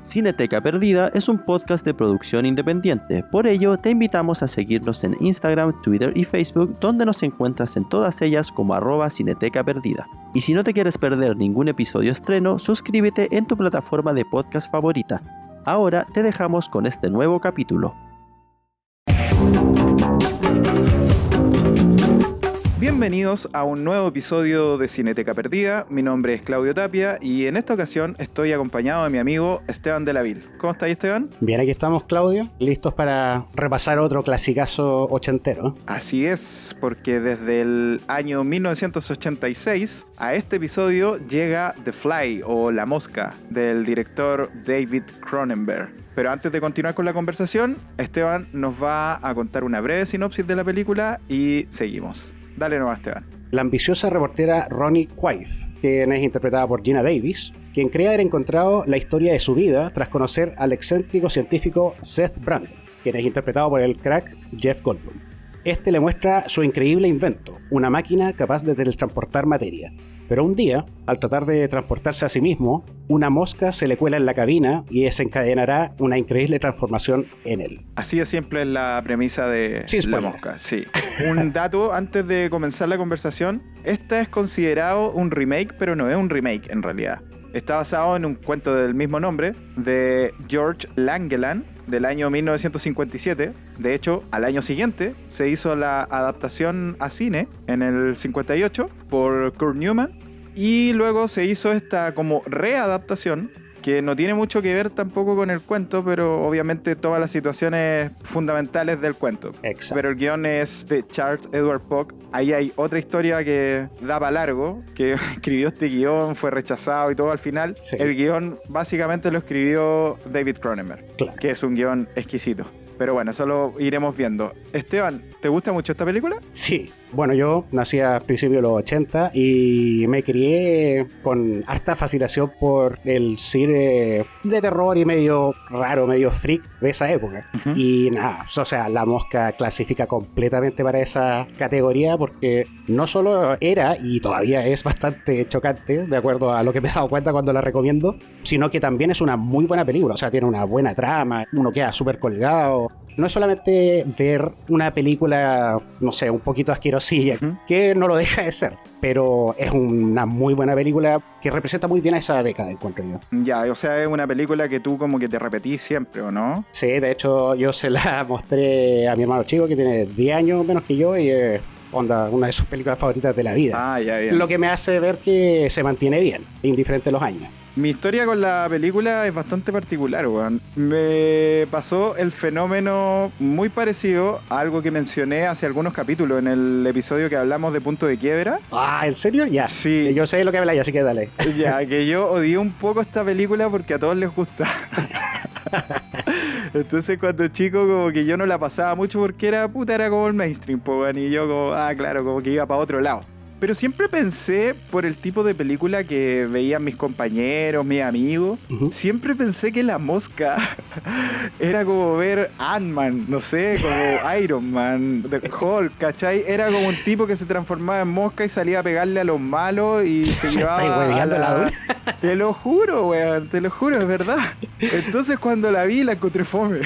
Cineteca Perdida es un podcast de producción independiente, por ello te invitamos a seguirnos en Instagram, Twitter y Facebook, donde nos encuentras en todas ellas como @Cineteca Perdida. Y si no te quieres perder ningún episodio estreno, suscríbete en tu plataforma de podcast favorita. Ahora te dejamos con este nuevo capítulo. Bienvenidos a un nuevo episodio de Cineteca Perdida. Mi nombre es Claudio Tapia y en esta ocasión estoy acompañado de mi amigo Esteban de la Vil. ¿Cómo estás, Esteban? Bien, aquí estamos, Claudio, listos para repasar otro clasicazo ochentero. Así es, porque desde el año 1986 a este episodio llega The Fly o La Mosca del director David Cronenberg. Pero antes de continuar con la conversación, Esteban nos va a contar una breve sinopsis de la película y seguimos. Dale nomás, Esteban. La ambiciosa reportera Ronnie Quaife, quien es interpretada por Geena Davis, quien cree haber encontrado la historia de su vida tras conocer al excéntrico científico Seth Brandon, quien es interpretado por el crack Jeff Goldblum. Este le muestra su increíble invento, una máquina capaz de teletransportar materia. Pero un día, al tratar de transportarse a sí mismo, una mosca se le cuela en la cabina y desencadenará una increíble transformación en él. Así de simple es la premisa de La Mosca. Sí. Un dato antes de comenzar la conversación. Este es considerado un remake, pero no es un remake en realidad. Está basado en un cuento del mismo nombre de George Langeland del año 1957. De hecho, al año siguiente se hizo la adaptación a cine en el 58 por Kurt Newman y luego se hizo esta como readaptación que no tiene mucho que ver tampoco con el cuento, pero obviamente todas las situaciones fundamentales del cuento. Exacto. Pero el guión es de Charles Edward Polk. Ahí hay otra historia que da para largo, que escribió este guión, fue rechazado y todo al final. Sí. El guión básicamente lo escribió David Cronenberg, Claro. que es un guión exquisito. Pero bueno, eso lo iremos viendo. Esteban, ¿te gusta mucho esta película? Sí. Bueno, yo nací a principios de los 80 y me crié con harta fascinación por el cine de terror y medio raro, medio freak de esa época. Uh-huh. Y nada, o sea, La Mosca clasifica completamente para esa categoría porque no solo era y todavía es bastante chocante, de acuerdo a lo que me he dado cuenta cuando la recomiendo, sino que también es una muy buena película, o sea, tiene una buena trama, uno queda súper colgado. No es solamente ver una película, no sé, un poquito asquerosilla, que no lo deja de ser, pero es una muy buena película que representa muy bien a esa década, encuentro yo. Ya, o sea, es una película que tú como que te repetís siempre, ¿o no? Sí, de hecho, yo se la mostré a mi hermano chico, que tiene 10 años menos que yo, y onda, una de sus películas favoritas de la vida. Ah, ya. Lo que me hace ver que se mantiene bien, indiferente a los años. Mi historia con la película es bastante particular, weón. Me pasó el fenómeno muy parecido a algo que mencioné hace algunos capítulos en el episodio que hablamos de Punto de Quiebra. Ah, ¿en serio? Ya. Sí. Yo sé lo que habláis, así que dale. Ya, que yo odié un poco esta película porque a todos les gusta. Entonces cuando chico como que yo no la pasaba mucho porque era como el mainstream, po, weón. Y yo como, claro, como que iba para otro lado. Pero siempre pensé, por el tipo de película que veían mis compañeros, mis amigos, siempre pensé que La Mosca era como ver Ant-Man, no sé, como Iron Man, The Hulk, ¿cachai? Era como un tipo que se transformaba en mosca y salía a pegarle a los malos y se llevaba a la... Te lo juro, weón, te lo juro, es verdad. Entonces cuando la vi la encontré fome.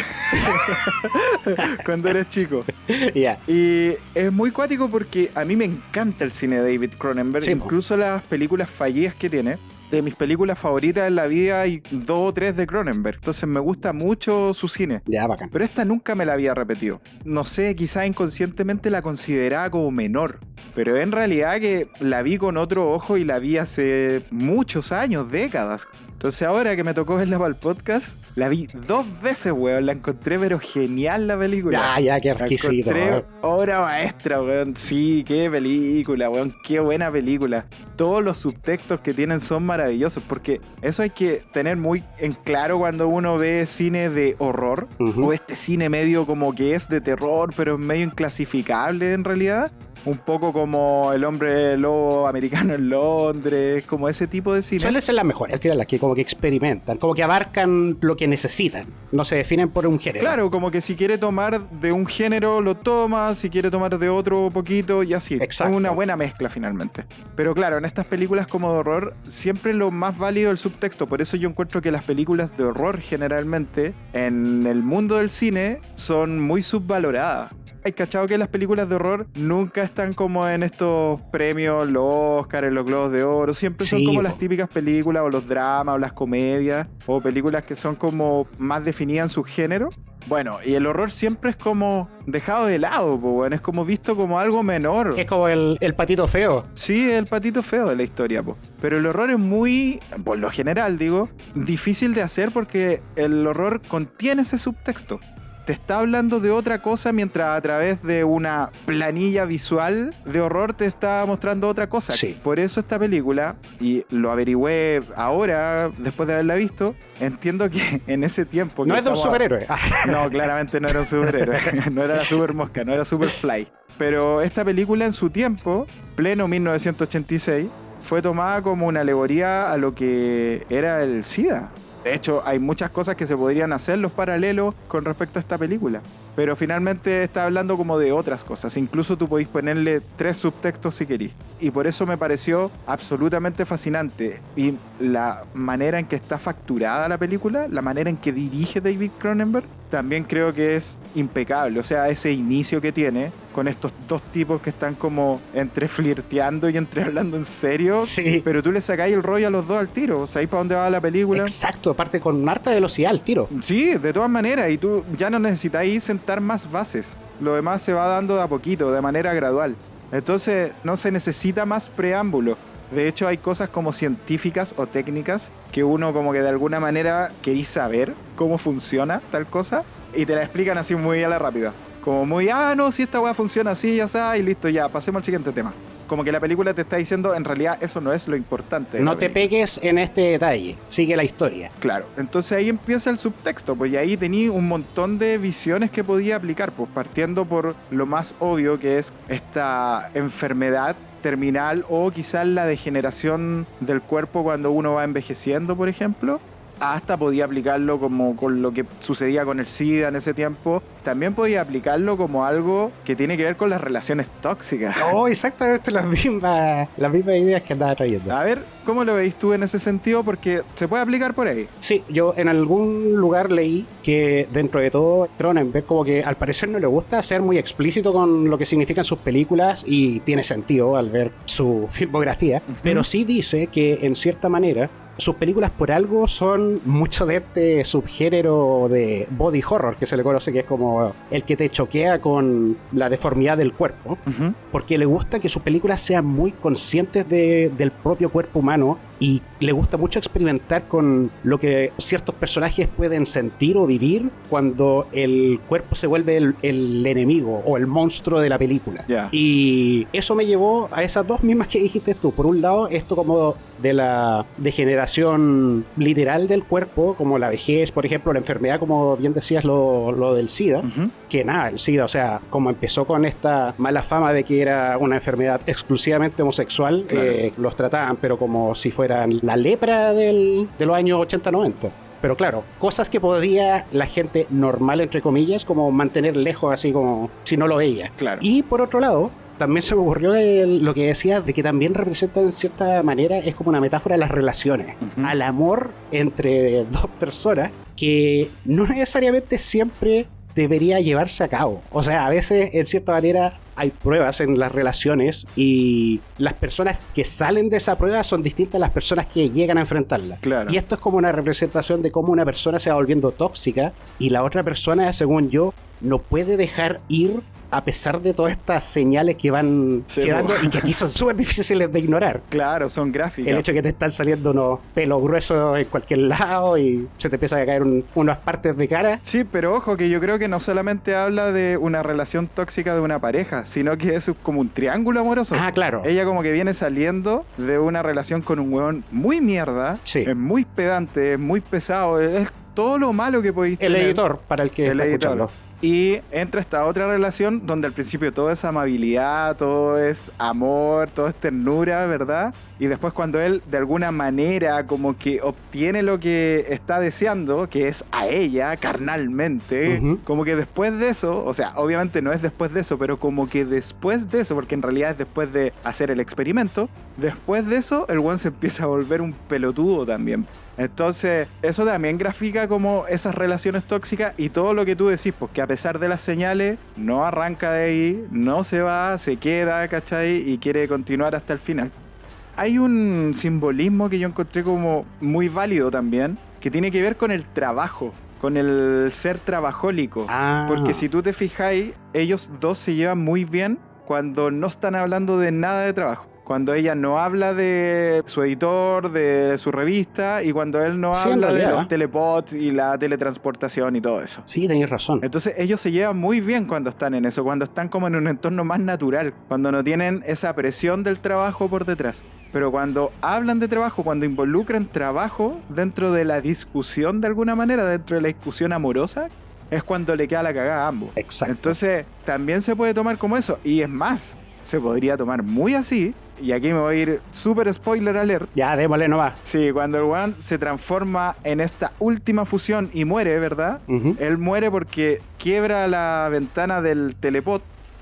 Cuando eres chico. Yeah. Y es muy cuático porque a mí me encanta el cine de David Cronenberg, sí, incluso las películas fallidas que tiene. De mis películas favoritas en la vida hay 2 o 3 de Cronenberg. Entonces me gusta mucho su cine. Ya, bacán. Pero esta nunca me la había repetido. No sé, quizás inconscientemente la consideraba como menor. Pero en realidad que la vi con otro ojo y la vi hace muchos años, décadas. Entonces ahora que me tocó verla para el podcast, la vi 2 veces, weón. La encontré pero genial la película. Ya, qué exquisito. La encontré obra maestra, weón. Sí, qué película, weón. Qué buena película. Todos los subtextos que tienen son maravillosos, porque eso hay que tener muy en claro cuando uno ve cine de horror, o este cine medio como que es de terror, pero es medio inclasificable en realidad. un poco como El hombre lobo americano en Londres, como ese tipo de cine. Suelen ser las mejores, al final, las que como que experimentan, como que abarcan lo que necesitan, no se definen por un género. Claro, como que si quiere tomar de un género lo toma, si quiere tomar de otro poquito y así. Exacto. Es una buena mezcla finalmente. Pero claro, en estas películas como de horror siempre lo más válido es el subtexto. Por eso yo encuentro que las películas de horror generalmente en el mundo del cine son muy subvaloradas. Hay cachado que las películas de horror nunca están como en estos premios, los Oscars, los Globos de Oro. Siempre son como las típicas películas o los dramas o las comedias o películas que son como más definidas en su género. Bueno, y el horror siempre es como dejado de lado, es como visto como algo menor. Es como el patito feo. Sí, el patito feo de la historia, pero el horror es muy, por lo general digo, difícil de hacer porque el horror contiene ese subtexto. Te está hablando de otra cosa mientras a través de una planilla visual de horror te está mostrando otra cosa. Sí. Por eso esta película, y lo averigüé ahora, después de haberla visto, entiendo que en ese tiempo... No es de un superhéroe. No, claramente no era un superhéroe. No era la super mosca, no era Superfly. Pero esta película en su tiempo, pleno 1986, fue tomada como una alegoría a lo que era el SIDA. De hecho, hay muchas cosas que se podrían hacer los paralelos con respecto a esta película. Pero finalmente está hablando como de otras cosas. Incluso tú podéis ponerle 3 subtextos si querís. Y por eso me pareció absolutamente fascinante. Y la manera en que está facturada la película, la manera en que dirige David Cronenberg, también creo que es impecable. O sea, ese inicio que tiene con estos dos tipos que están como entre flirteando y entre hablando en serio. Sí. Pero tú le sacáis el rollo a los dos al tiro. ¿Sabéis para dónde va la película? Exacto, aparte con harta velocidad al tiro. Sí, de todas maneras. Y tú ya no necesitáis sentar más bases. Lo demás se va dando de a poquito, de manera gradual. Entonces no se necesita más preámbulo. De hecho, hay cosas como científicas o técnicas que uno como que de alguna manera querís saber cómo funciona tal cosa y te la explican así muy a la rápida. Como muy, no, si esta weá funciona así, ya está, y listo, ya, pasemos al siguiente tema. Como que la película te está diciendo, en realidad eso no es lo importante. No te pegues en este detalle, sigue la historia. Claro, entonces ahí empieza el subtexto, pues y ahí tení un montón de visiones que podía aplicar, pues partiendo por lo más obvio que es esta enfermedad terminal o quizás la degeneración del cuerpo cuando uno va envejeciendo, por ejemplo. Hasta podía aplicarlo como con lo que sucedía con el SIDA en ese tiempo. También podía aplicarlo como algo que tiene que ver con las relaciones tóxicas. Oh, exactamente las mismas ideas que andaba trayendo. A ver, ¿cómo lo veis tú en ese sentido? Porque se puede aplicar por ahí. Sí, yo en algún lugar leí que dentro de todo Cronenberg como que al parecer no le gusta ser muy explícito con lo que significan sus películas y tiene sentido al ver su filmografía, pero sí dice que en cierta manera sus películas por algo son mucho de este subgénero de body horror que se le conoce, que es como el que te choquea con la deformidad del cuerpo, porque le gusta que sus películas sean muy conscientes del propio cuerpo humano y le gusta mucho experimentar con lo que ciertos personajes pueden sentir o vivir cuando el cuerpo se vuelve el enemigo o el monstruo de la película. Yeah. Y eso me llevó a esas dos mismas que dijiste tú. Por un lado, esto como de la degeneración literal del cuerpo, como la vejez, por ejemplo, la enfermedad, como bien decías, lo del SIDA, que nada, el SIDA, o sea, como empezó con esta mala fama de que era una enfermedad exclusivamente homosexual, claro. Los trataban, pero como si fueran la lepra de los años 80-90. Pero claro, cosas que podía la gente normal, entre comillas, como mantener lejos, así como si no lo veía. Claro. Y por otro lado, también se me ocurrió lo que decías de que también representa en cierta manera, es como una metáfora de las relaciones, al amor entre dos personas que no necesariamente siempre debería llevarse a cabo. O sea, a veces en cierta manera hay pruebas en las relaciones y las personas que salen de esa prueba son distintas a las personas que llegan a enfrentarla. Claro. Y esto es como una representación de cómo una persona se va volviendo tóxica y la otra persona, según yo, no puede dejar ir a pesar de todas estas señales que van quedando y que aquí son súper difíciles de ignorar. Claro, son gráficas. El hecho de que te están saliendo unos pelos gruesos en cualquier lado y se te empiezan a caer unas partes de cara. Sí, pero ojo, que yo creo que no solamente habla de una relación tóxica de una pareja, sino que es como un triángulo amoroso. Ah, claro. Ella como que viene saliendo de una relación con un huevón muy mierda, sí. Es muy pedante, es muy pesado, es todo lo malo que podéis tener. El editor, para el que está escuchando. Y entra esta otra relación donde al principio todo es amabilidad, todo es amor, todo es ternura, ¿verdad? Y después cuando él de alguna manera como que obtiene lo que está deseando, que es a ella carnalmente, como que después de eso, o sea, obviamente no es después de eso, pero como que después de eso, porque en realidad es después de hacer el experimento, después de eso el weón se empieza a volver un pelotudo también. Entonces, eso también grafica como esas relaciones tóxicas y todo lo que tú decís, pues que a pesar de las señales, no arranca de ahí, no se va, se queda, ¿cachai? Y quiere continuar hasta el final. Hay un simbolismo que yo encontré como muy válido también, que tiene que ver con el trabajo, con el ser trabajólico. Porque si tú te fijáis, ellos dos se llevan muy bien cuando no están hablando de nada de trabajo. Cuando ella no habla de su editor, de su revista, y cuando él no habla de los telepods y la teletransportación y todo eso. Sí, tenéis razón. Entonces ellos se llevan muy bien cuando están en eso, cuando están como en un entorno más natural, cuando no tienen esa presión del trabajo por detrás. Pero cuando hablan de trabajo, cuando involucran trabajo dentro de la discusión de alguna manera, dentro de la discusión amorosa, es cuando le queda la cagada a ambos. Exacto. Entonces también se puede tomar como eso, y es más, se podría tomar muy así. Y aquí me voy a ir super spoiler alert. Ya, démosle nomás. Sí, cuando el one se transforma en esta última fusión y muere, ¿verdad? Él muere porque quiebra la ventana del telepod.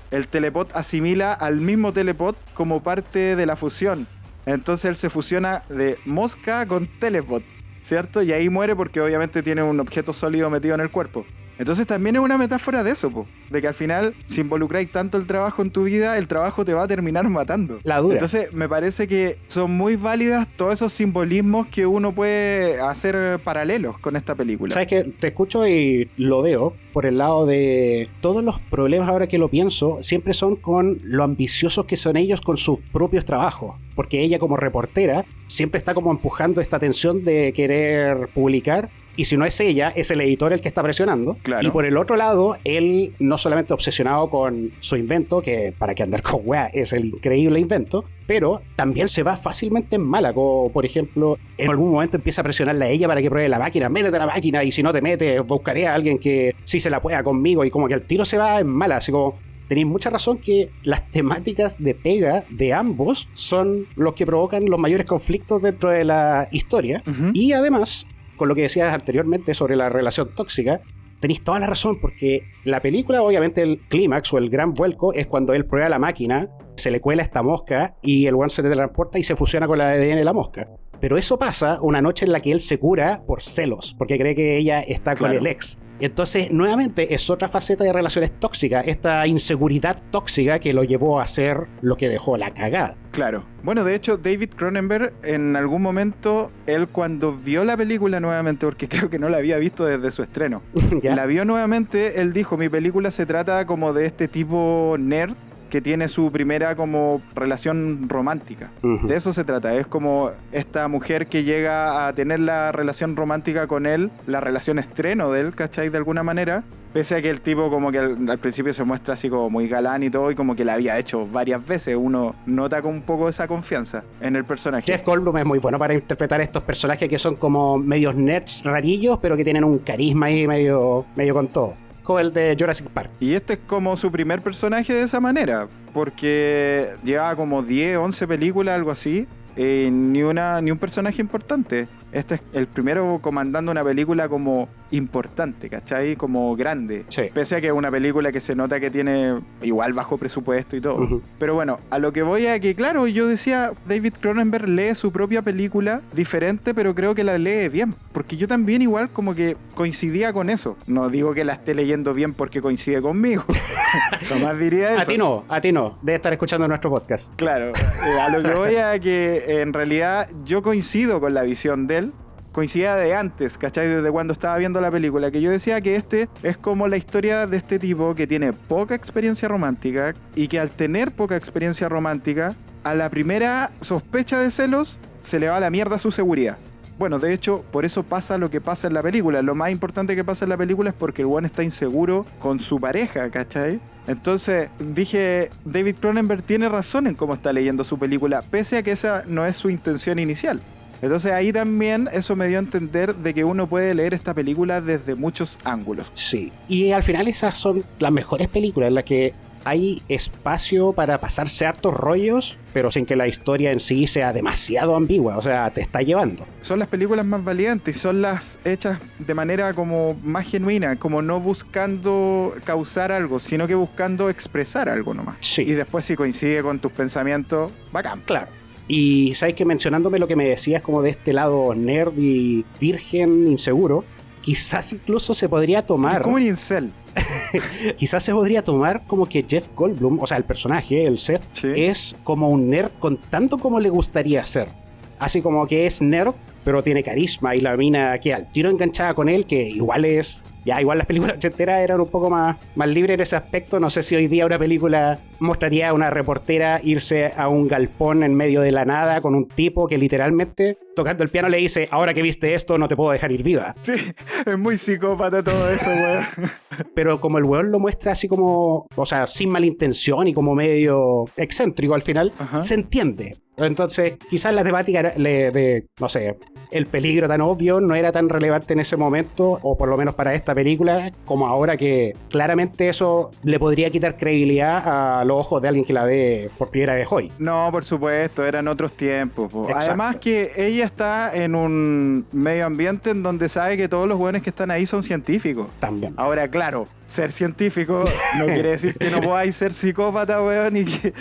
El telepod asimila al mismo telepod como parte de la fusión. Entonces él se fusiona de mosca con telepod, ¿cierto? Y ahí muere porque obviamente tiene un objeto sólido metido en el cuerpo. Entonces también es una metáfora de eso, po, de que al final, si involucráis tanto el trabajo en tu vida, el trabajo te va a terminar matando. La dura. Entonces me parece que son muy válidas todos esos simbolismos que uno puede hacer paralelos con esta película. Sabes que te escucho y lo veo por el lado de todos los problemas, ahora que lo pienso, siempre son con lo ambiciosos que son ellos con sus propios trabajos. Porque ella como reportera siempre está como empujando esta tensión de querer publicar. Y si no es ella, es el editor el que está presionando. Claro. Y por el otro lado, él no solamente obsesionado con su invento, que para que andar con weá es el increíble invento, pero también se va fácilmente en mala. Como por ejemplo, en algún momento empieza a presionarle a ella para que pruebe la máquina. Métete a la máquina y si no te metes, buscaré a alguien que sí se la pueda conmigo. Y como que el tiro se va en mala, así como... Tenéis mucha razón que las temáticas de pega de ambos son los que provocan los mayores conflictos dentro de la historia. Y además, con lo que decías anteriormente sobre la relación tóxica, tenéis toda la razón, porque la película, obviamente, el clímax o el gran vuelco es cuando él prueba la máquina, se le cuela esta mosca y el one se teletransporta y se fusiona con la ADN de la mosca. Pero eso pasa una noche en la que él se cura por celos, porque cree que ella está con el ex. Entonces, nuevamente, es otra faceta de relaciones tóxicas, esta inseguridad tóxica que lo llevó a hacer lo que dejó la cagada. Claro. Bueno, de hecho, David Cronenberg, en algún momento, él cuando vio la película nuevamente, porque creo que no la había visto desde su estreno, la vio nuevamente, él dijo, mi película se trata como de este tipo nerd, que tiene su primera como relación romántica. De eso se trata. Es como esta mujer que llega a tener la relación romántica con él, la relación estreno de él, ¿cachai? De alguna manera. Pese a que el tipo como que al principio se muestra así como muy galán y todo, y como que la había hecho varias veces. Uno nota con un poco esa confianza en el personaje. Jeff Goldblum es muy bueno para interpretar estos personajes que son como medios nerds rarillos, pero que tienen un carisma ahí medio con todo. Como el de Jurassic Park. Y este es como su primer personaje de esa manera, porque llevaba como 10, 11 películas, algo así, ni un personaje importante. Este es el primero comandando una película como importante, ¿cachai? Como grande. Sí. Pese a que es una película que se nota que tiene igual bajo presupuesto y todo. Pero bueno, a lo que voy a que, claro, yo decía, David Cronenberg lee su propia película diferente, pero creo que la lee bien. Porque yo también igual como que coincidía con eso. No digo que la esté leyendo bien porque coincide conmigo. Jamás diría eso. A ti no. Debe estar escuchando nuestro podcast. Claro. A lo que voy a que en realidad yo coincido con la visión de él. Coincidía de antes, ¿cachai? Desde cuando estaba viendo la película, que yo decía que este es como la historia de este tipo que tiene poca experiencia romántica y que al tener poca experiencia romántica, a la primera sospecha de celos, se le va a la mierda su seguridad. Bueno, de hecho, por eso pasa lo que pasa en la película. Lo más importante que pasa en la película es porque el weón está inseguro con su pareja, ¿cachai? Entonces dije, David Cronenberg tiene razón en cómo está leyendo su película, pese a que esa no es su intención inicial. Entonces ahí también eso me dio a entender de que uno puede leer esta película desde muchos ángulos. Sí, y al final esas son las mejores películas en las que hay espacio para pasarse hartos rollos, pero sin que la historia en sí sea demasiado ambigua, o sea, te está llevando. Son las películas más valientes y son las hechas de manera como más genuina, como no buscando causar algo, sino que buscando expresar algo nomás. Sí. Y después si coincide con tus pensamientos, bacán. Claro. Y sabes que mencionándome lo que me decías como de este lado nerd y virgen inseguro, quizás incluso se podría tomar... Es como un incel. Quizás se podría tomar como que Jeff Goldblum, o sea, el personaje, el Seth, Sí. es como un nerd con tanto como le gustaría ser. Así como que es nerd, pero tiene carisma y la mina que al tiro enganchada con él, que igual es... Ya, igual las películas ochenteras eran un poco más libres en ese aspecto. No sé si hoy día una película mostraría a una reportera irse a un galpón en medio de la nada con un tipo que literalmente, tocando el piano, le dice: ahora que viste esto, no te puedo dejar ir viva. Sí, es muy psicópata todo eso, weón. Pero como el weón lo muestra así como, o sea, sin mala intención y como medio excéntrico al final, Ajá. se entiende. Entonces, quizás la temática no sé, el peligro tan obvio no era tan relevante en ese momento, o por lo menos para esta película, como ahora, que claramente eso le podría quitar credibilidad a los ojos de alguien que la ve por primera vez hoy. No, por supuesto, eran otros tiempos, po. Exacto. Además que ella está en un medio ambiente en donde sabe que todos los weones que están ahí son científicos. También. Ahora, claro, ser científico no quiere decir que no podáis ser psicópata, weón, y que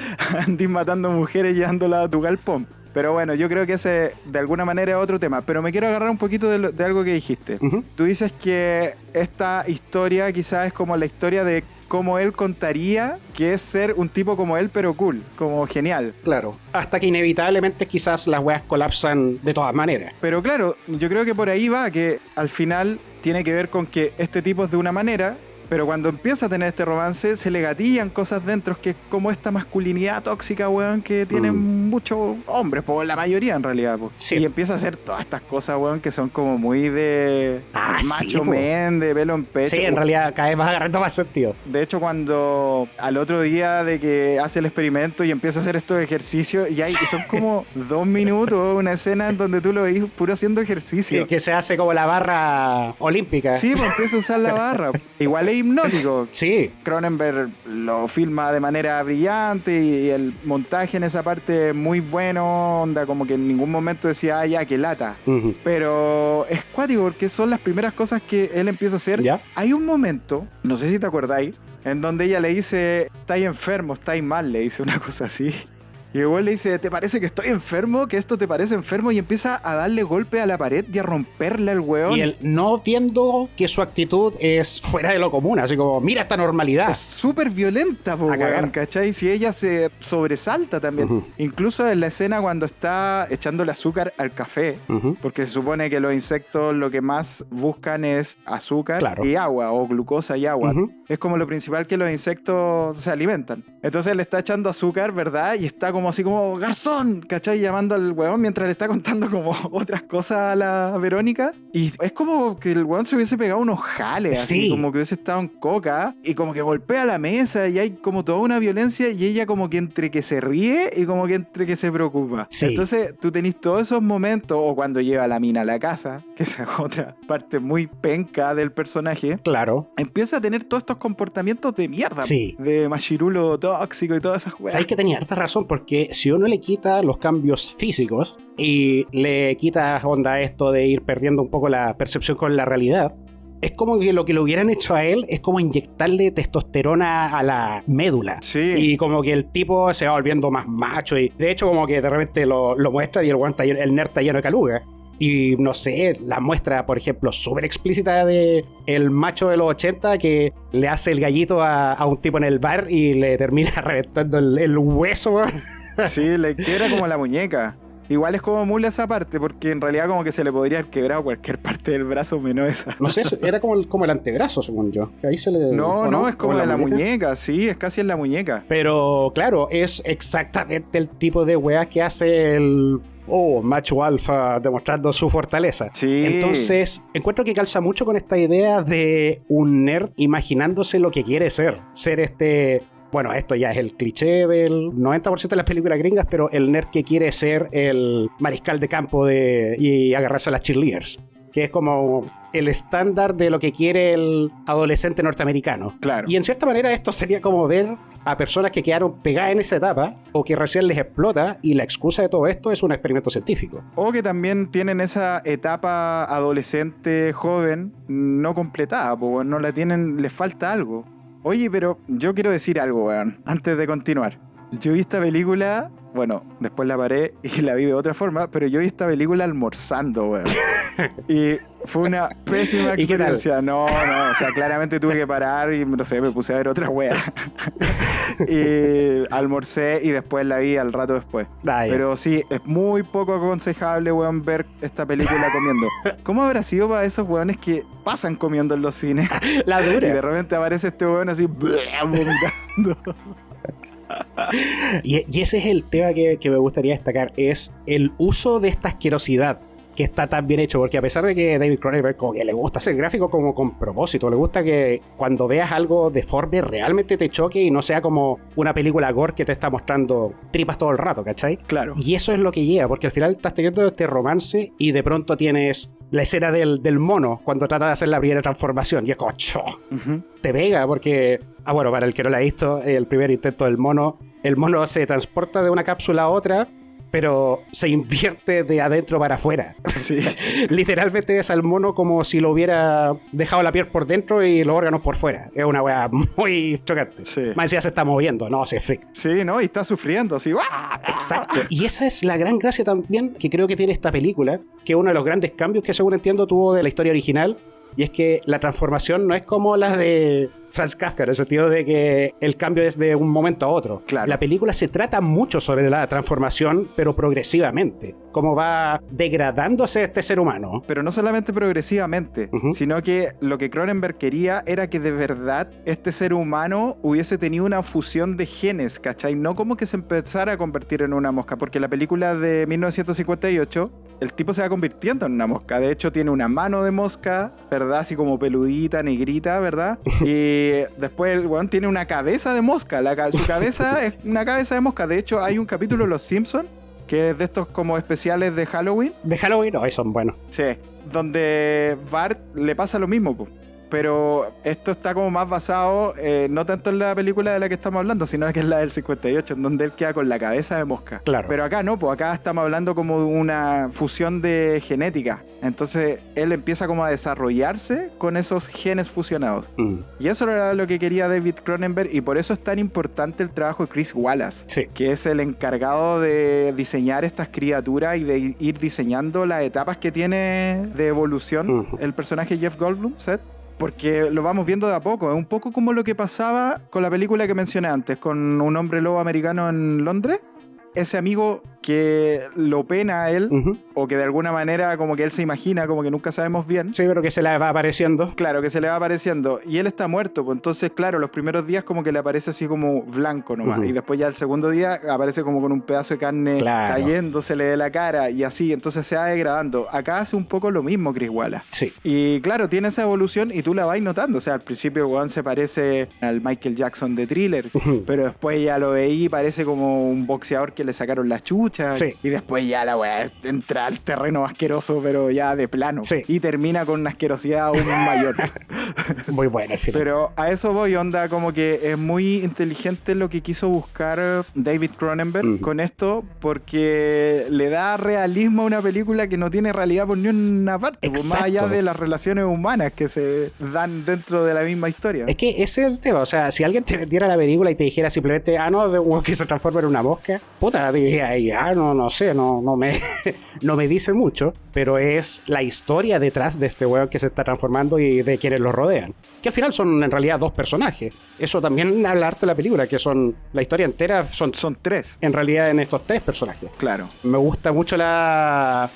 andís matando mujeres y llevándolas a tu galpón. Pero bueno, yo creo que ese de alguna manera es otro tema. Pero me quiero agarrar un poquito de algo que dijiste. Ujú. Tú dices que esta historia quizás es como la historia de cómo él contaría que es ser un tipo como él, pero cool, como genial. Claro. Hasta que inevitablemente quizás las weas colapsan de todas maneras. Pero claro, yo creo que por ahí va, que al final tiene que ver con que este tipo es de una manera, pero cuando empieza a tener este romance se le gatillan cosas dentro, que es como esta masculinidad tóxica, weón, que tienen muchos hombres, pues la mayoría en realidad, pues. Sí. Y empieza a hacer todas estas cosas, weón, que son como muy de macho sí, po. men, de pelo en pecho. Sí, en realidad cada vez vas agarrando más sentido. De hecho, cuando al otro día de que hace el experimento y empieza a hacer estos ejercicios, y son como 2 minutos, una escena en donde tú lo ves puro haciendo ejercicio. Que se hace como la barra olímpica. Sí, pues empieza a usar la barra. Igual es hipnótico. Sí. Cronenberg lo filma de manera brillante y el montaje en esa parte muy bueno, onda, como que en ningún momento decía, ya, que lata. Ujú. Pero es cuático porque son las primeras cosas que él empieza a hacer. ¿Ya? Hay un momento, no sé si te acordáis, en donde ella le dice, estáis enfermo, estáis mal, le dice una cosa así. Y igual le dice, ¿te parece que estoy enfermo? ¿Que esto te parece enfermo? Y empieza a darle golpe a la pared y a romperle al weón. Y él no viendo que su actitud es fuera de lo común, así como, mira esta normalidad. Es súper violenta, po, A cagar. weón, ¿cachai? Si ella se sobresalta también. Ujú. Incluso en la escena cuando está echándole azúcar al café, Ujú. porque se supone que los insectos lo que más buscan es azúcar Claro. y agua, o glucosa y agua. Ujú. Es como lo principal que los insectos se alimentan. Entonces le está echando azúcar, ¿verdad? Y está como así como, ¡garzón! ¿Cachai? Llamando al weón mientras le está contando como otras cosas a la Verónica. Y es como que el weón se hubiese pegado unos jales, así Sí. como que hubiese estado en coca. Y como que golpea la mesa y hay como toda una violencia. Y ella como que entre que se ríe y como que entre que se preocupa. Sí. Entonces tú tenés todos esos momentos, o cuando lleva a la mina a la casa, que esa es otra parte muy penca del personaje. Claro. Empieza a tener todos estos comportamientos de mierda. Sí. De machirulo tóxico y todas esas weas. Sabéis que tenía harta razón, porque si uno le quita los cambios físicos y le quita onda esto de ir perdiendo un poco la percepción con la realidad, es como que lo que le hubieran hecho a él es como inyectarle testosterona a la médula. Sí. Y como que el tipo se va volviendo más macho. Y de hecho, como que de repente lo muestra y el nerd está lleno de caluga. Y no sé, la muestra, por ejemplo, súper explícita de el macho de los 80 que le hace el gallito a un tipo en el bar y le termina reventando el hueso. Sí, le quiebra como la muñeca. Igual es como mula esa parte, porque en realidad como que se le podría haber quebrado cualquier parte del brazo menos esa. No sé, era como el antebrazo, según yo. Que ahí se le, No, ¿o no, es como ¿O de la muñeca, sí, es casi en la muñeca. Pero claro, es exactamente el tipo de weá que hace el macho alfa demostrando su fortaleza. Sí. Entonces, encuentro que calza mucho con esta idea de un nerd imaginándose lo que quiere ser. Ser este bueno, esto ya es el cliché del 90% de las películas gringas, pero el nerd que quiere ser el mariscal de campo y agarrarse a las cheerleaders, que es como el estándar de lo que quiere el adolescente norteamericano. Claro. Y en cierta manera esto sería como ver a personas que quedaron pegadas en esa etapa o que recién les explota y la excusa de todo esto es un experimento científico. O que también tienen esa etapa adolescente joven no completada, pues no la tienen, les falta algo. Oye, pero yo quiero decir algo, weón, antes de continuar. Yo vi esta película, bueno, después la paré y la vi de otra forma, pero yo vi esta película almorzando, weón. Y fue una pésima experiencia. No, o sea, claramente tuve que parar y, no sé, me puse a ver otra wea. Y almorcé y después la vi al rato después. Pero sí, es muy poco aconsejable, weón, ver esta película comiendo. ¿Cómo habrá sido para esos weones que pasan comiendo en los cines? La dura. Y de repente aparece este weón así, vomitando. Y ese es el tema que me gustaría destacar, es el uso de esta asquerosidad que está tan bien hecho, porque a pesar de que David Cronenberg como que le gusta hacer gráfico como con propósito, le gusta que cuando veas algo deforme realmente te choque y no sea como una película gore que te está mostrando tripas todo el rato, ¿cachai? Claro. Y eso es lo que llega, porque al final estás teniendo este romance y de pronto tienes la escena del mono cuando trata de hacer la primera transformación y es como te pega porque, bueno, para el que no la ha visto, el primer intento del mono, el mono se transporta de una cápsula a otra, pero se invierte de adentro para afuera. Sí. Literalmente es al mono como si lo hubiera dejado la piel por dentro y los órganos por fuera. Es una weá muy chocante. Sí. Más encima se está moviendo, no, se freak. Sí, ¿no? Y está sufriendo, así. Exacto. Y esa es la gran gracia también que creo que tiene esta película, que es uno de los grandes cambios que según entiendo tuvo de la historia original, y es que la transformación no es como la de Franz Kafka, en el sentido de que el cambio es de un momento a otro. Claro. La película se trata mucho sobre la transformación, pero progresivamente. Cómo va degradándose este ser humano. Pero no solamente progresivamente, sino que lo que Cronenberg quería era que de verdad este ser humano hubiese tenido una fusión de genes, ¿cachai? No como que se empezara a convertir en una mosca, porque la película de 1958, el tipo se va convirtiendo en una mosca. De hecho, tiene una mano de mosca, ¿verdad? Así como peludita, negrita, ¿verdad? Y después el weón tiene una cabeza de mosca. Su cabeza es una cabeza de mosca. De hecho, hay un capítulo de Los Simpsons que es de estos como especiales de Halloween. ¿De Halloween? No, son buenos. Sí, donde Bart le pasa lo mismo, pues. Pero esto está como más basado, no tanto en la película de la que estamos hablando, sino que es la del 58, en donde él queda con la cabeza de mosca. Claro. Pero acá no, pues acá estamos hablando como de una fusión de genética. Entonces él empieza como a desarrollarse con esos genes fusionados. Y eso era lo que quería David Cronenberg, y por eso es tan importante el trabajo de Chris Wallace, que es el encargado de diseñar estas criaturas y de ir diseñando las etapas que tiene de evolución el personaje Jeff Goldblum, Seth. Porque lo vamos viendo de a poco. Es un poco como lo que pasaba con la película que mencioné antes, con un hombre lobo americano en Londres. Ese amigo que lo pena a él, o que de alguna manera como que él se imagina, como que nunca sabemos bien. Sí, pero que se le va apareciendo. Claro, que se le va apareciendo. Y él está muerto, pues entonces, claro, los primeros días como que le aparece así como blanco nomás. Y después ya el segundo día aparece como con un pedazo de carne cayéndosele de la cara y así. Entonces se va degradando. Acá hace un poco lo mismo Chris Wallace. Sí. Y claro, tiene esa evolución y tú la vas notando. O sea, al principio el weón se parece al Michael Jackson de Thriller, pero después ya lo veí y parece como un boxeador que le sacaron las chuchas. Sí. Y después ya la weá entra al terreno asqueroso, pero ya de plano. Sí. Y termina con una asquerosidad aún mayor. Muy buena al final. Pero a eso voy, onda, como que es muy inteligente lo que quiso buscar David Cronenberg con esto, porque le da realismo a una película que no tiene realidad por ni una parte, más allá de las relaciones humanas que se dan dentro de la misma historia. Es que ese es el tema. O sea, si alguien te vendiera la película y te dijera simplemente, no, de un que se transforma en una mosca, puta, diría, no sé, no me dice mucho, pero es la historia detrás de este weón que se está transformando y de quienes lo rodean, que al final son en realidad dos personajes. Eso también habla harto de la película, que son la historia entera son tres, en realidad, en estos tres personajes. Claro. Me gusta mucho la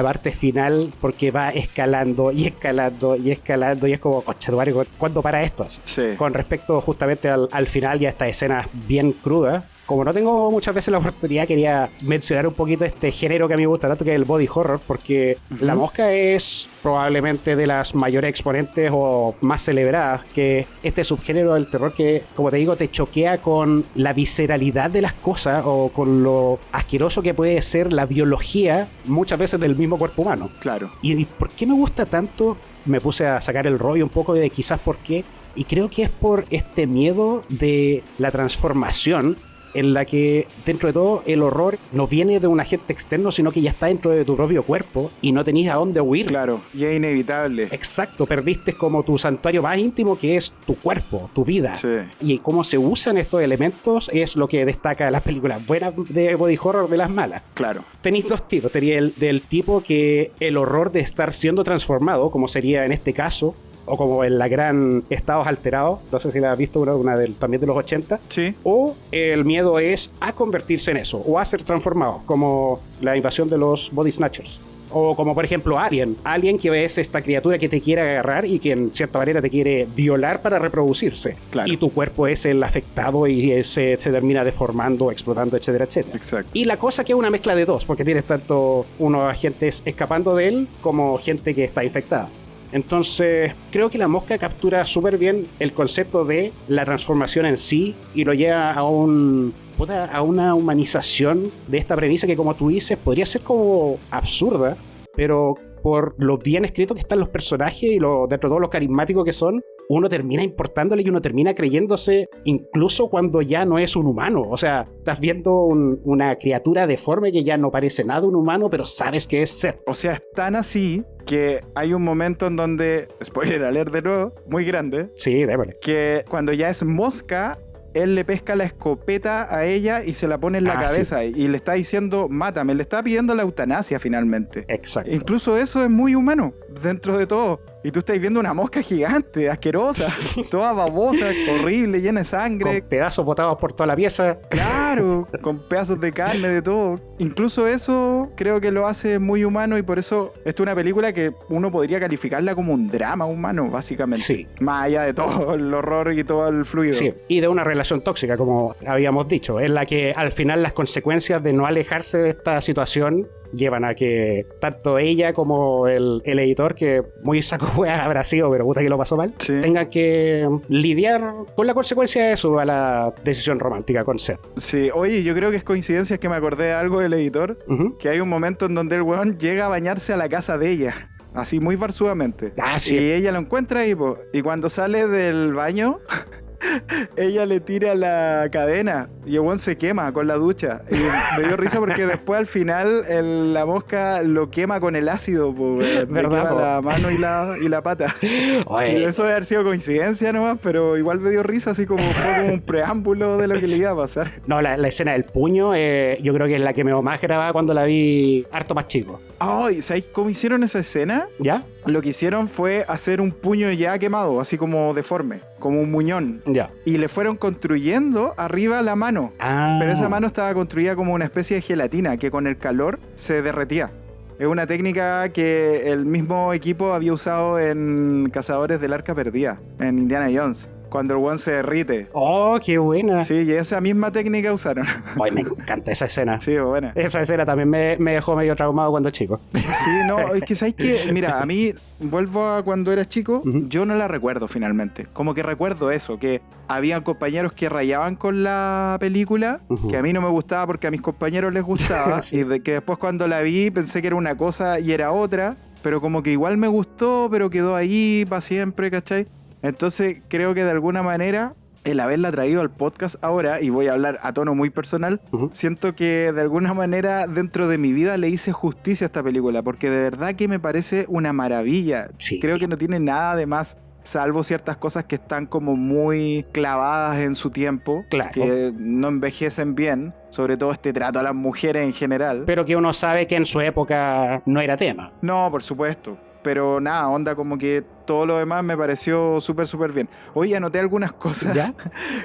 parte final, porque va escalando y escalando y escalando y es como, conchetumare, ¿cuándo para esto? Sí. Con respecto justamente al final y a estas escenas bien crudas, como no tengo muchas veces la oportunidad, quería mencionar un poquito este género que a mí me gusta tanto, que es el body horror, porque La Mosca es probablemente de las mayores exponentes o más celebradas, que este subgénero del terror que, como te digo, te choquea con la visceralidad de las cosas o con lo asqueroso que puede ser la biología muchas veces del mismo cuerpo humano. Claro. ¿Y por qué me gusta tanto? Me puse a sacar el rollo un poco de quizás por qué, y creo que es por este miedo de la transformación, en la que dentro de todo el horror no viene de un agente externo, sino que ya está dentro de tu propio cuerpo y no tenías a dónde huir. Claro, y es inevitable. Exacto, perdiste como tu santuario más íntimo, que es tu cuerpo, tu vida. Sí. Y cómo se usan estos elementos es lo que destaca las películas buenas de body horror de las malas. Claro. Tenéis dos tipos. Tenéis el del tipo que el horror de estar siendo transformado, como sería en este caso, o como en la gran Estados Alterados, no sé si la has visto, una también de los 80. Sí. O el miedo es a convertirse en eso, o a ser transformado, como la invasión de los Body Snatchers. O como por ejemplo Alien que es esta criatura que te quiere agarrar y que en cierta manera te quiere violar para reproducirse. Claro. Y tu cuerpo es el afectado y se termina deformando, explotando, etcétera, etcétera. Exacto. Y la cosa que es una mezcla de dos, porque tienes tanto unos agentes escapando de él como gente que está infectada. Entonces, creo que La Mosca captura súper bien el concepto de la transformación en sí y lo lleva a una humanización de esta premisa que, como tú dices, podría ser como absurda, pero por lo bien escrito que están los personajes y dentro de todo lo carismáticos que son, uno termina importándole y uno termina creyéndose incluso cuando ya no es un humano. O sea, estás viendo una criatura deforme que ya no parece nada un humano, pero sabes que es Seth. O sea, es tan así que hay un momento en donde, spoiler alert de nuevo, muy grande, Sí, démosle. que cuando ya es Mosca, él le pesca la escopeta a ella y se la pone en la cabeza y le está diciendo, mátame, le está pidiendo la eutanasia finalmente. Exacto. Incluso eso es muy humano dentro de todo. Y tú estás viendo una mosca gigante, asquerosa, toda babosa, horrible, llena de sangre. Con pedazos botados por toda la pieza. Claro, con pedazos de carne, de todo. Incluso eso creo que lo hace muy humano y por eso esta es una película que uno podría calificarla como un drama humano, básicamente. Sí. Más allá de todo el horror y todo el fluido. Sí, y de una relación tóxica, como habíamos dicho, en la que al final las consecuencias de no alejarse de esta situación llevan a que tanto ella como el editor, que muy saco fue habrá sido, pero puta que lo pasó mal, Sí. tengan que lidiar con la consecuencia de eso, a la decisión romántica con Seth. Sí, oye, yo creo que es coincidencia que me acordé de algo del editor, que hay un momento en donde el weón llega a bañarse a la casa de ella, así muy farsudamente. Sí. Y ella lo encuentra ahí, po, y cuando sale del baño... ella le tira la cadena y el weón se quema con la ducha. Y me dio risa porque después al final la mosca lo quema con el ácido, le quema la mano y la pata. Oye. Y eso debe haber sido coincidencia nomás, pero igual me dio risa, así como fue como un preámbulo de lo que le iba a pasar. No, la escena del puño, yo creo que es la que me más grababa cuando la vi harto más chico. Ay, ¿sabéis cómo hicieron esa escena? ¿Ya? Lo que hicieron fue hacer un puño ya quemado, así como deforme, como un muñón. Ya. Y le fueron construyendo arriba la mano. Pero esa mano estaba construida como una especie de gelatina que con el calor se derretía. Es una técnica que el mismo equipo había usado en Cazadores del Arca Perdida, en Indiana Jones, cuando el one se derrite. Oh, qué buena. Sí, y esa misma técnica usaron. Ay, me encanta esa escena. Sí, buena. Esa escena también me dejó medio traumado cuando chico. Sí, no, es que sabes que, mira, a mí, vuelvo a cuando era chico, yo no la recuerdo finalmente. Como que recuerdo eso, que había compañeros que rayaban con la película, que a mí no me gustaba porque a mis compañeros les gustaba, sí. Y de que después cuando la vi pensé que era una cosa y era otra, pero como que igual me gustó, pero quedó ahí para siempre, ¿cachai? Entonces creo que de alguna manera el haberla traído al podcast ahora, y voy a hablar a tono muy personal, siento que de alguna manera dentro de mi vida le hice justicia a esta película, porque de verdad que me parece una maravilla. Sí. Creo que no tiene nada de más, salvo ciertas cosas que están como muy clavadas en su tiempo, Claro. que no envejecen bien, sobre todo este trato a las mujeres en general. Pero que uno sabe que en su época no era tema. No, por supuesto. Pero nada, onda como que todo lo demás me pareció súper bien. Hoy anoté algunas cosas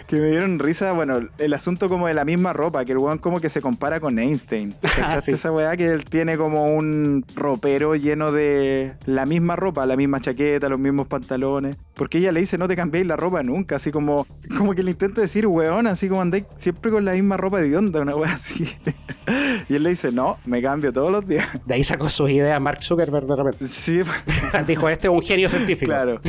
que me dieron risa. Bueno, el asunto como de la misma ropa, que el weón como que se compara con Einstein. ¿Cachaste esa weá? Que él tiene como un ropero lleno de la misma ropa, la misma chaqueta, los mismos pantalones. Porque ella le dice, no te cambiéis la ropa nunca. Así como que le intenta decir, weón, así como andáis siempre con la misma ropa de onda, una weá así. Y él le dice, no, me cambio todos los días. De ahí sacó sus ideas Mark Zuckerberg de repente. Sí. Dijo, este es un genio científico. Claro.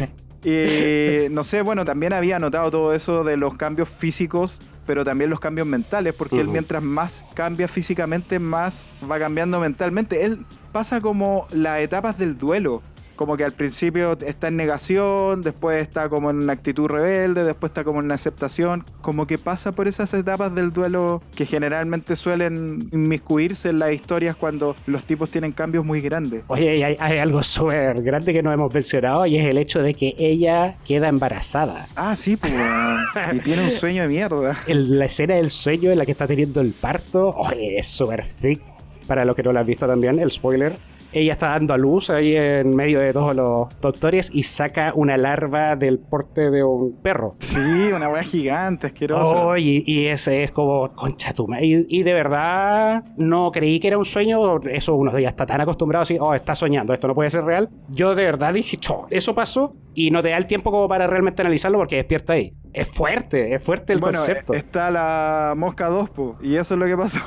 Y no sé, bueno, también había notado todo eso de los cambios físicos, pero también los cambios mentales, porque él mientras más cambia físicamente, más va cambiando mentalmente. Él pasa como las etapas del duelo. Como que al principio está en negación, después está como en una actitud rebelde, después está como en una aceptación. Como que pasa por esas etapas del duelo que generalmente suelen inmiscuirse en las historias cuando los tipos tienen cambios muy grandes. Oye, hay algo súper grande que no hemos mencionado y es el hecho de que ella queda embarazada. Ah, sí, pues. Y tiene un sueño de mierda. La escena del sueño en la que está teniendo el parto, oye, es súper freak. Para los que no lo han visto también, el spoiler. Ella está dando a luz ahí en medio de todos los doctores y saca una larva del porte de un perro. Sí, una weá gigante, asquerosa. Oh, y ese es como, concha tu madre. Y de verdad no creí que era un sueño. Eso uno ya está tan acostumbrado así, está soñando, esto no puede ser real. Yo de verdad dije, eso pasó y no te da el tiempo como para realmente analizarlo porque despierta ahí. Es fuerte el concepto. Está la Mosca 2, po, y eso es lo que pasó.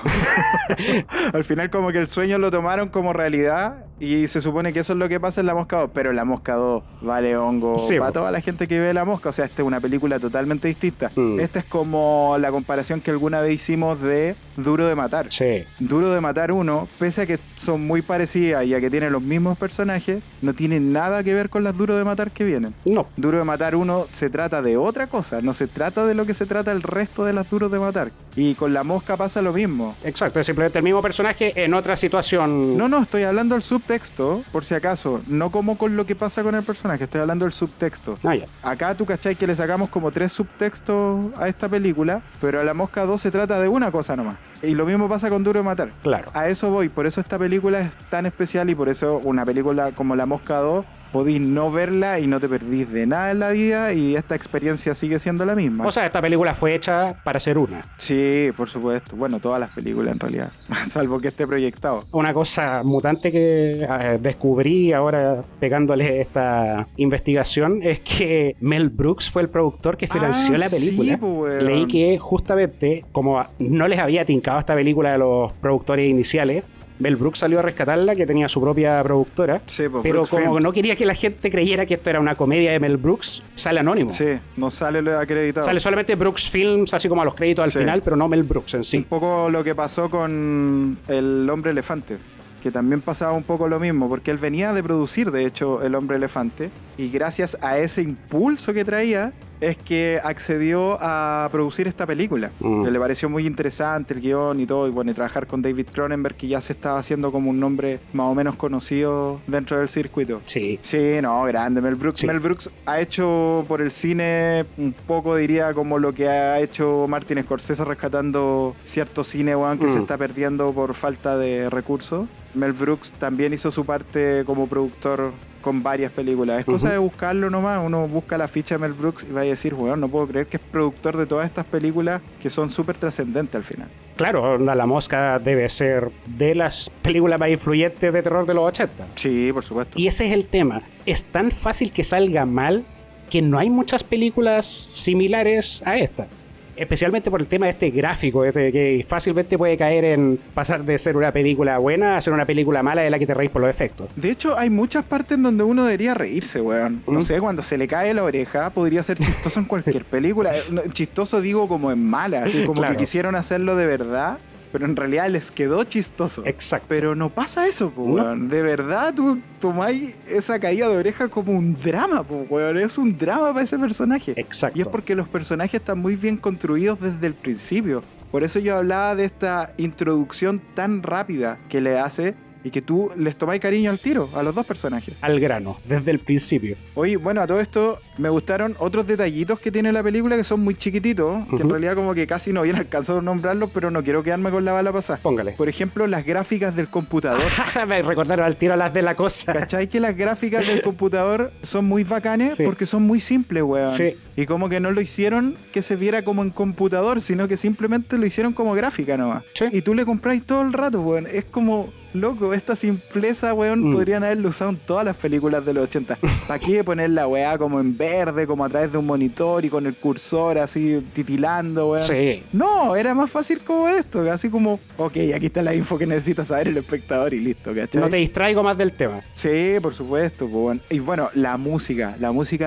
Al final como que el sueño lo tomaron como realidad y se supone que eso es lo que pasa en la Mosca 2, pero la Mosca 2 vale hongo para toda la gente que ve la Mosca. O sea, esta es una película totalmente distinta. Esta es como la comparación que alguna vez hicimos de Duro de Matar. Sí. Duro de Matar 1, pese a que son muy parecidas y a que tienen los mismos personajes, no tienen nada que ver con las Duro de Matar que vienen. No. Duro de Matar 1 se trata de otra cosa, no se trata de lo que se trata el resto de las Duros de Matar. Y con la Mosca pasa lo mismo. Exacto, es simplemente el mismo personaje en otra situación. No, estoy hablando del subtexto, por si acaso. No como con lo que pasa con el personaje, estoy hablando del subtexto. Ya. Acá tú cachai que le sacamos como 3 subtextos a esta película, pero a la Mosca 2 se trata de una cosa nomás. Y lo mismo pasa con Duro de Matar. Claro. A eso voy, por eso esta película es tan especial y por eso una película como La Mosca 2 podís no verla y no te perdís de nada en la vida y esta experiencia sigue siendo la misma. O sea, esta película fue hecha para ser una. Sí, por supuesto. Bueno, todas las películas en realidad, salvo que esté proyectado. Una cosa mutante que descubrí ahora pegándole esta investigación es que Mel Brooks fue el productor que financió la película. Sí, pues, leí que justamente, como no les había tincado esta película de los productores iniciales, Mel Brooks salió a rescatarla, que tenía su propia productora. Sí, pues, pero Brooks como Films. no quería que la gente creyera que esto era una comedia de Mel Brooks, sale anónimo. Sí, no sale acreditado. Sale solamente Brooks Films, así como a los créditos al final, pero no Mel Brooks en sí. Un poco lo que pasó con El Hombre Elefante, que también pasaba un poco lo mismo, porque él venía de producir, de hecho, El Hombre Elefante, y gracias a ese impulso que traía, es que accedió a producir esta película. Que le pareció muy interesante el guión y todo, y bueno, y trabajar con David Cronenberg, que ya se estaba haciendo como un nombre más o menos conocido dentro del circuito. Sí. Sí, no, grande Mel Brooks. Sí. Mel Brooks ha hecho por el cine un poco, diría, como lo que ha hecho Martin Scorsese rescatando cierto cine, weón, que se está perdiendo por falta de recursos. Mel Brooks también hizo su parte como productor con varias películas. Es cosa de buscarlo nomás. Uno busca la ficha de Mel Brooks y va a decir, weón, no puedo creer que es productor de todas estas películas que son súper trascendentes al final. Claro, La Mosca debe ser de las películas más influyentes de terror de los 80. Sí, por supuesto. Y ese es el tema. Es tan fácil que salga mal que no hay muchas películas similares a esta. Especialmente por el tema de este gráfico, que fácilmente puede caer en pasar de ser una película buena a ser una película mala de la que te reís por los efectos. De hecho, hay muchas partes en donde uno debería reírse, weón. No sé, cuando se le cae la oreja, podría ser chistoso en cualquier película. Chistoso digo como en mala, así como Claro. que quisieron hacerlo de verdad, pero en realidad les quedó chistoso. Exacto. Pero no pasa eso, po, weón. De verdad, tú tomáis esa caída de oreja como un drama, po, weón. Es un drama para ese personaje. Exacto. Y es porque los personajes están muy bien construidos desde el principio. Por eso yo hablaba de esta introducción tan rápida que le hace y que tú les tomáis cariño al tiro a los dos personajes. Al grano, desde el principio. Oye, bueno, a todo esto, Me gustaron otros detallitos que tiene la película que son muy chiquititos, que en realidad como que casi no bien alcanzado a nombrarlos, pero no quiero quedarme con la bala pasada. Póngale. Por ejemplo, las gráficas del computador. Me recordaron al tiro las de la cosa. ¿Cachai? Que las gráficas del computador son muy bacanes porque son muy simples, weón. Sí. Y como que no lo hicieron que se viera como en computador, sino que simplemente lo hicieron como gráfica nomás. Sí. Y tú le compráis todo el rato, weón. Es como, loco, esta simpleza, weón, podrían haberlo usado en todas las películas de los 80. ¿Para qué poner la weá como en verde, como a través de un monitor y con el cursor así titilando, weón? Sí. No, era más fácil como esto, así como, ok, aquí está la info que necesita saber el espectador y listo, ¿cachai? No te distraigo más del tema. Sí, por supuesto, pues bueno. Y bueno, la música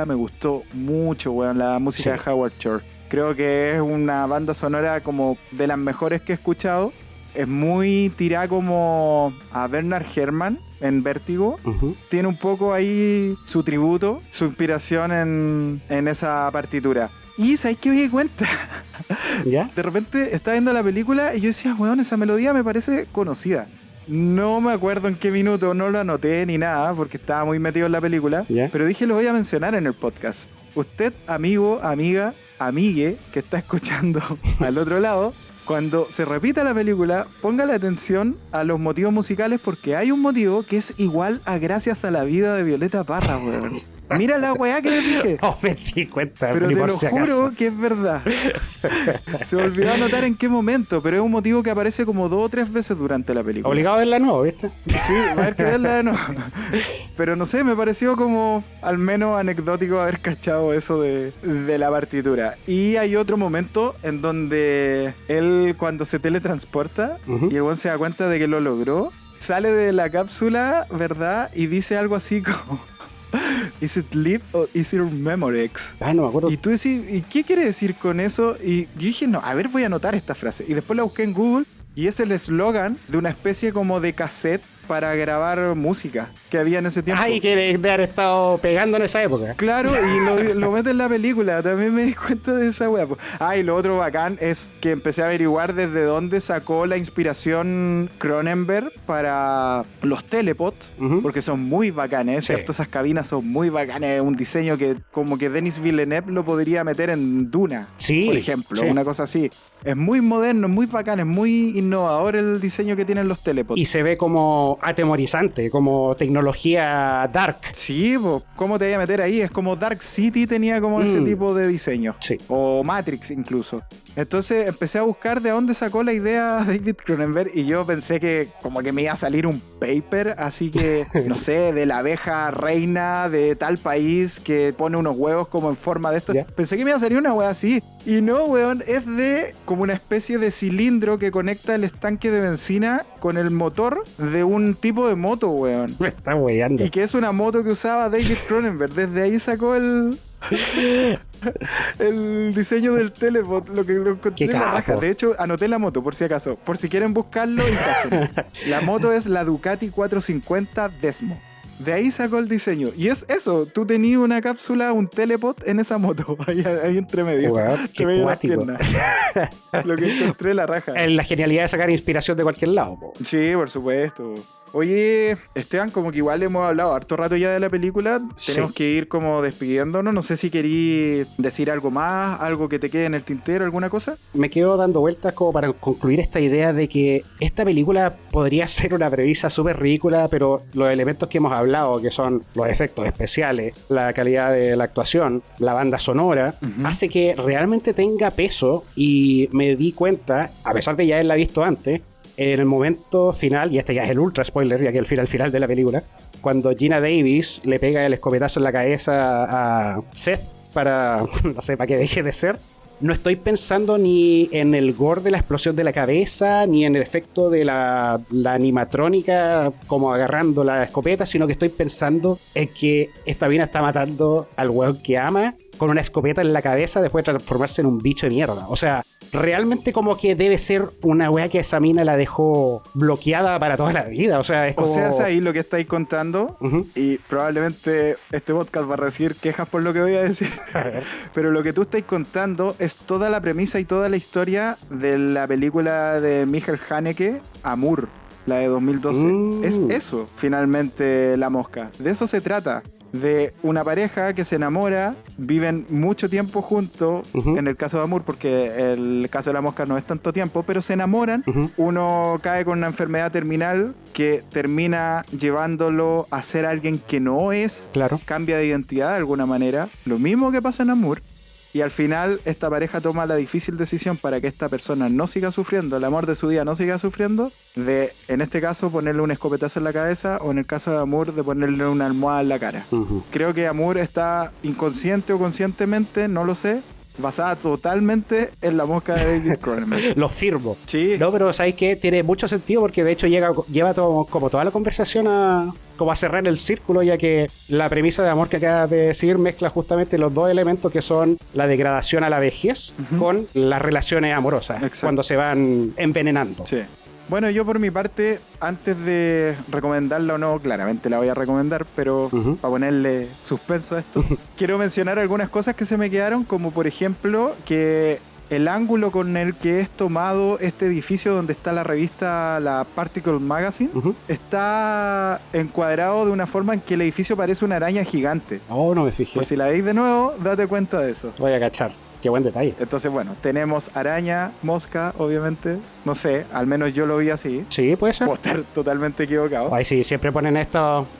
me gustó mucho, weón, la música de Howard Shore. Creo que es una banda sonora como de las mejores que he escuchado. Es muy tirada como a Bernard Herrmann en Vértigo. Tiene un poco ahí su tributo, su inspiración en esa partitura. Y ¿sabes qué me di cuenta? ¿Ya? De repente estaba viendo la película y yo decía, weón, esa melodía me parece conocida. No me acuerdo en qué minuto, no lo anoté ni nada porque estaba muy metido en la película. ¿Ya? Pero dije, lo voy a mencionar en el podcast. Usted, amigo, amiga, amigue que está escuchando al otro lado, cuando se repita la película, póngale atención a los motivos musicales porque hay un motivo que es igual a Gracias a la vida de Violeta Parra, weón. Mira la weá que le dije. No me di cuenta, pero te por lo si juro acaso. que es verdad. Se me olvidó anotar en qué momento, pero es un motivo que aparece como 2 o 3 veces durante la película. Obligado a verla de nuevo, ¿viste? Sí, va a haber que verla de nuevo. Pero no sé, me pareció como al menos anecdótico haber cachado eso de la partitura. Y hay otro momento en donde él, cuando se teletransporta y el weón se da cuenta de que lo logró, sale de la cápsula, ¿verdad? Y dice algo así como... ¿Is it live or is it Memorex? Ah, no me acuerdo. Y tú decís, ¿y qué quiere decir con eso? Y yo dije, no, a ver, voy a anotar esta frase. Y después la busqué en Google y es el eslogan de una especie como de cassette para grabar música que había en ese tiempo. Ay, que de haber estado pegando en esa época. Claro, y lo mete en la película. También me di cuenta de esa wea. Y lo otro bacán es que empecé a averiguar desde dónde sacó la inspiración Cronenberg para los telepods, porque son muy bacanes, ¿cierto? Esas cabinas son muy bacanes. Un diseño que como que Denis Villeneuve lo podría meter en Duna, por ejemplo, una cosa así. Es muy moderno, es muy bacán, es muy innovador el diseño que tienen los telepods. Y se ve como atemorizante, como tecnología dark. Sí, ¿cómo te voy a meter ahí? Es como Dark City tenía como ese tipo de diseño. Sí. O Matrix incluso. Entonces empecé a buscar de dónde sacó la idea David Cronenberg y yo pensé que como que me iba a salir un paper, así que, no sé, de la abeja reina de tal país que pone unos huevos como en forma de esto. ¿Ya? Pensé que me iba a salir una wea así. Y no, weón, es de como una especie de cilindro que conecta el estanque de benzina con el motor de un tipo de moto, weón. Me está weyando. Y que es una moto que usaba David Cronenberg. Desde ahí sacó el diseño del telepod, lo que lo encontré en la raja. De hecho, anoté la moto por si acaso, por si quieren buscarlo y cachen. La moto es la Ducati 450 Desmo. De ahí sacó el diseño. Y es eso, tú tenías una cápsula, un telepod en esa moto, ahí entre medio. Wow, qué cuático. Lo que encontré la raja. La genialidad de sacar inspiración de cualquier lado. Sí, por supuesto. Oye, Esteban, como que igual hemos hablado harto rato ya de la película. Sí. Tenemos que ir como despidiéndonos. No sé si querí decir algo más, algo que te quede en el tintero, alguna cosa. Me quedo dando vueltas como para concluir esta idea de que esta película podría ser una premisa súper ridícula, pero los elementos que hemos hablado, que son los efectos especiales, la calidad de la actuación, la banda sonora, hace que realmente tenga peso. Y me di cuenta, a pesar de ya haberla visto antes, en el momento final, y este ya es el ultra spoiler, ya que el final de la película, cuando Gina Davis le pega el escopetazo en la cabeza a Seth para, no sé, para que deje de ser, no estoy pensando ni en el gore de la explosión de la cabeza, ni en el efecto de la animatrónica como agarrando la escopeta, sino que estoy pensando en que esta mina está matando al weón que ama con una escopeta en la cabeza después de transformarse en un bicho de mierda. O sea, realmente como que debe ser una wea que esa mina la dejó bloqueada para toda la vida. O sea, es como... O sea, es ahí lo que estáis contando y probablemente este podcast va a recibir quejas por lo que voy a decir. Pero lo que tú estáis contando es toda la premisa y toda la historia de la película de Michael Haneke, Amour, la de 2012. Es eso, finalmente, La Mosca. De eso se trata. de una pareja que se enamora, viven mucho tiempo juntos, en el caso de Amour, porque el caso de la mosca no es tanto tiempo, pero se enamoran, uno cae con una enfermedad terminal que termina llevándolo a ser alguien que no es, cambia de identidad de alguna manera, lo mismo que pasa en Amour. Y al final esta pareja toma la difícil decisión para que esta persona no siga sufriendo, el amor de su vida no siga sufriendo, de, en este caso, ponerle un escopetazo en la cabeza, o en el caso de Amour, de ponerle una almohada en la cara. Creo que Amour está inconsciente o conscientemente, no lo sé, basada totalmente en La mosca de David Cronenberg. Lo firmo. Sí. No, pero ¿sabes qué? Tiene mucho sentido porque de hecho lleva como toda la conversación como a cerrar el círculo, ya que la premisa de Amor que acabas de decir mezcla justamente los dos elementos que son la degradación a la vejez con las relaciones amorosas. Exacto. Cuando se van envenenando. Sí. Bueno, yo por mi parte, antes de recomendarla o no, claramente la voy a recomendar, pero para ponerle suspenso a esto, quiero mencionar algunas cosas que se me quedaron, como por ejemplo que el ángulo con el que es tomado este edificio donde está la revista, la Particle Magazine, está encuadrado de una forma en que el edificio parece una araña gigante. Oh, no me fijé. Por si la veis de nuevo, date cuenta de eso. Voy a cachar. Qué buen detalle. Entonces, bueno, tenemos araña, mosca, obviamente. No sé, al menos yo lo vi así. Sí, puede ser. Puedo estar totalmente equivocado. Ay, sí, siempre ponen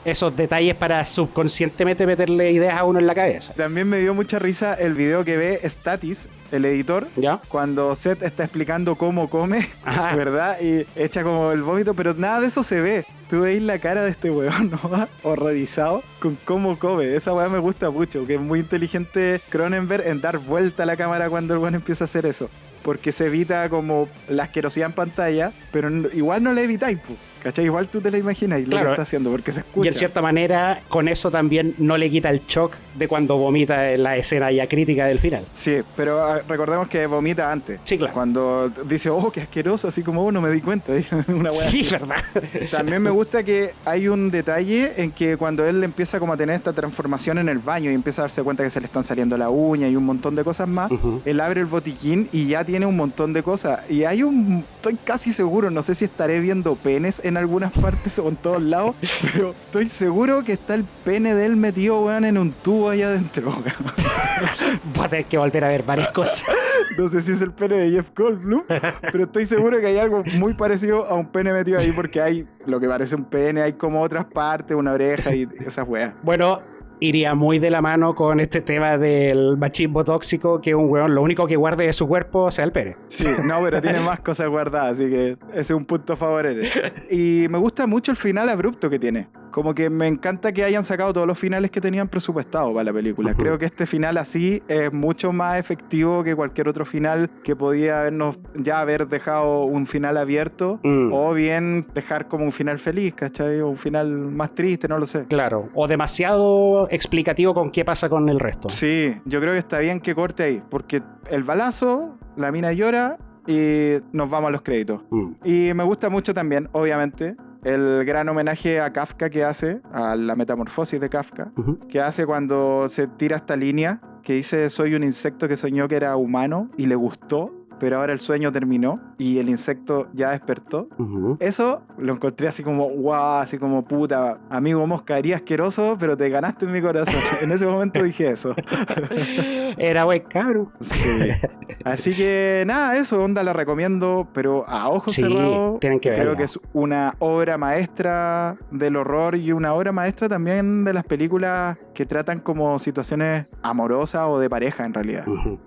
esos detalles para subconscientemente meterle ideas a uno en la cabeza. También me dio mucha risa el video que ve Statis, el editor, ¿ya? Cuando Seth está explicando cómo come, ¿verdad? Y echa como el vómito, pero nada de eso se ve. Tú veis la cara de este weón, ¿no? Horrorizado con cómo come. Esa weá me gusta mucho, que es muy inteligente Cronenberg en dar vuelta a la cámara cuando el weón empieza a hacer eso. Porque se evita como la asquerosidad en pantalla, pero igual no la evitáis, pues. ¿Cachai? Igual tú te la imaginas y lo que está haciendo, porque se escucha. Y en cierta manera, con eso también no le quita el shock de cuando vomita en la escena ya crítica del final. Sí, pero recordemos que vomita antes. Sí, claro. Cuando dice, oh, qué asqueroso, así como, oh, no me di cuenta. Una wea sí, así. ¿verdad? También me gusta que hay un detalle en que cuando él empieza como a tener esta transformación en el baño y empieza a darse cuenta que se le están saliendo la uña y un montón de cosas más, él abre el botiquín y ya tiene un montón de cosas. Y hay estoy casi seguro, no sé si estaré viendo penes en algunas partes o en todos lados, pero estoy seguro que está el pene de él metido, weón, en un tubo allá adentro. Voy a tener que volver a ver varias cosas. No sé si es el pene de Jeff Goldblum, pero estoy seguro que hay algo muy parecido a un pene metido ahí, porque hay lo que parece un pene, hay como otras partes, una oreja y esas weas. Bueno, iría muy de la mano con este tema del machismo tóxico, que un weón lo único que guarde de su cuerpo sea el pene. Sí, no, pero tiene más cosas guardadas, así que ese es un punto a favor. Y me gusta mucho el final abrupto que tiene. Como que me encanta que hayan sacado todos los finales que tenían presupuestado para la película. Creo que este final así es mucho más efectivo que cualquier otro final que podía haber dejado un final abierto o bien dejar como un final feliz, ¿cachai? O un final más triste, no lo sé. Claro, o demasiado explicativo con qué pasa con el resto. Sí, yo creo que está bien que corte ahí, porque el balazo, la mina llora y nos vamos a los créditos. Y me gusta mucho también, obviamente, el gran homenaje a Kafka que hace, a la metamorfosis de Kafka, que hace cuando se tira esta línea que dice: soy un insecto que soñó que era humano y le gustó, pero ahora el sueño terminó y el insecto ya despertó. Eso lo encontré así como, wow, así como, puta, amigo mosca, haría asqueroso, pero te ganaste en mi corazón. En ese momento dije eso. Era buen cabrón. Sí. Así que nada, eso, onda, la recomiendo, pero a ojos cerrados. Tienen que verla. Creo que es una obra maestra del horror y una obra maestra también de las películas que tratan como situaciones amorosas o de pareja en realidad.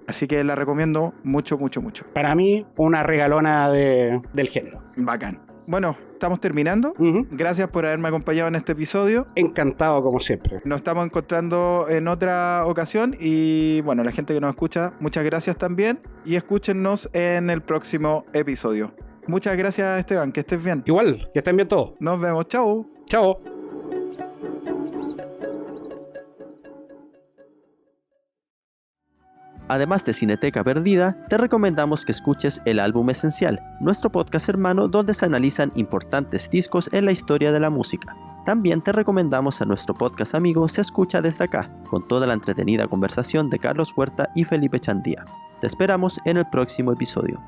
Así que la recomiendo mucho, mucho, mucho. Para mí, una regalona del género. Bacán. Bueno, estamos terminando. Gracias por haberme acompañado en este episodio. Encantado, como siempre. Nos estamos encontrando en otra ocasión. Y bueno, la gente que nos escucha, muchas gracias también. Y escúchennos en el próximo episodio. Muchas gracias, Esteban. Que estés bien. Igual, que estén bien todos. Nos vemos. Chao. Chao. Además de Cineteca Perdida, te recomendamos que escuches El Álbum Esencial, nuestro podcast hermano donde se analizan importantes discos en la historia de la música. También te recomendamos a nuestro podcast amigo Se Escucha Desde Acá, con toda la entretenida conversación de Carlos Huerta y Felipe Chandía. Te esperamos en el próximo episodio.